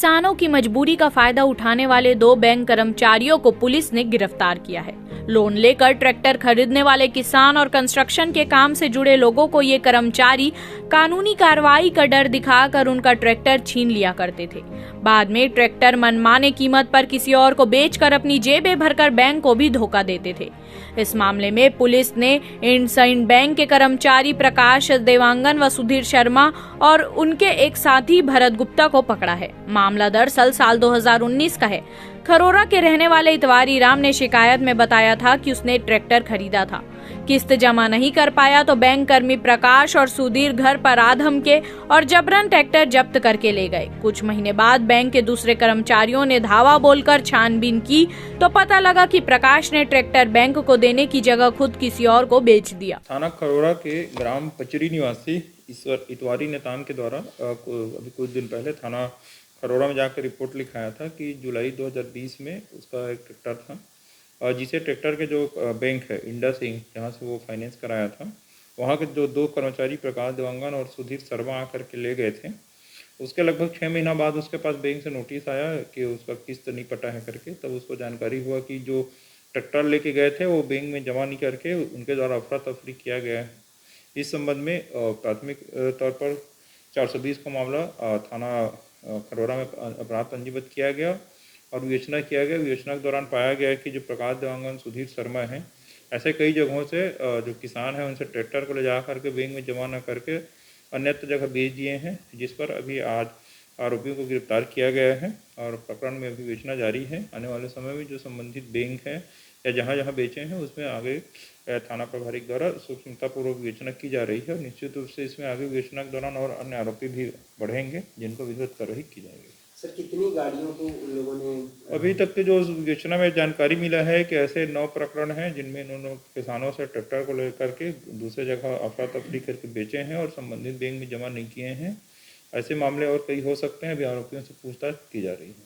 किसानों की मजबूरी का फायदा उठाने वाले 2 बैंक कर्मचारियों को पुलिस ने गिरफ्तार किया है। लोन लेकर ट्रैक्टर खरीदने वाले किसान और कंस्ट्रक्शन के काम से जुड़े लोगों को ये कर्मचारी कानूनी कार्रवाई का डर दिखाकर उनका ट्रैक्टर छीन लिया करते थे। बाद में ट्रैक्टर मनमाने कीमत पर किसी और को बेचकर अपनी जेबें भरकर बैंक को भी धोखा देते थे। इस मामले में पुलिस ने इंडसइंड बैंक के कर्मचारी प्रकाश देवांगन व सुधीर शर्मा और उनके एक साथी भरत गुप्ता को पकड़ा है। मामला दरअसल साल 2019 का है। खरोरा के रहने वाले इतवारी राम ने शिकायत में बताया था कि उसने ट्रैक्टर खरीदा था, किस्त जमा नहीं कर पाया तो बैंक कर्मी प्रकाश और सुधीर घर पर आ धमके और जबरन ट्रैक्टर जब्त करके ले गए। कुछ महीने बाद बैंक के दूसरे कर्मचारियों ने धावा बोलकर छानबीन की तो पता लगा कि प्रकाश ने ट्रैक्टर बैंक को देने की जगह खुद किसी और को बेच दिया। थाना खरोरा के ग्राम पचरी निवासी इतवारी नेतान के द्वारा अभी कुछ दिन पहले थाना खरोरा में जाकर रिपोर्ट लिखाया था कि जुलाई 2020 में उसका एक ट्रैक्टर था, जिसे ट्रैक्टर के जो बैंक है इंडसइंड, जहाँ से वो फाइनेंस कराया था, वहाँ के जो 2 कर्मचारी प्रकाश देवांगन और सुधीर शर्मा आकर के ले गए थे। उसके लगभग 6 महीना बाद उसके पास बैंक से नोटिस आया कि उसका किस्त नहीं पटा है करके। तब उसको जानकारी हुआ कि जो ट्रैक्टर लेके गए थे वो बैंक में जमा नहीं करके उनके द्वारा अफरा तफरी किया गया है। इस संबंध में प्राथमिक तौर पर 420 का मामला थाना खरोरा में अपराध पंजीबद्ध किया गया और विवेचना किया गया। विवेचना के दौरान पाया गया कि जो प्रकाश देवांगन सुधीर शर्मा हैं, ऐसे कई जगहों से जो किसान हैं उनसे ट्रैक्टर को ले जा करके बैंक में जमा न करके अन्यत्र जगह बेच दिए हैं, जिस पर अभी आज आरोपियों को गिरफ्तार किया गया है और प्रकरण में अभी विवेचना जारी है। आने वाले समय में जो संबंधित बैंक है या जहाँ जहाँ बेचे हैं उसमें आगे थाना प्रभारी द्वारा सूक्ष्मतापूर्वक विवेचना की जा रही है और निश्चित रूप से इसमें आगे विवेचना के दौरान और अन्य आरोपी भी बढ़ेंगे जिनको विधिवत कार्रवाई की जाएगी। सर, कितनी गाड़ियों को उन लोगों ने अभी तक के जो विवेचना में जानकारी मिला है कि ऐसे 9 प्रकरण हैं जिनमें इन्होंने किसानों से ट्रैक्टर को लेकर के दूसरे जगह अफरा तफरी करके बेचे हैं और संबंधित बैंक में जमा नहीं किए हैं। ऐसे मामले और कई हो सकते हैं। अभी आरोपियों से पूछताछ की जा रही है।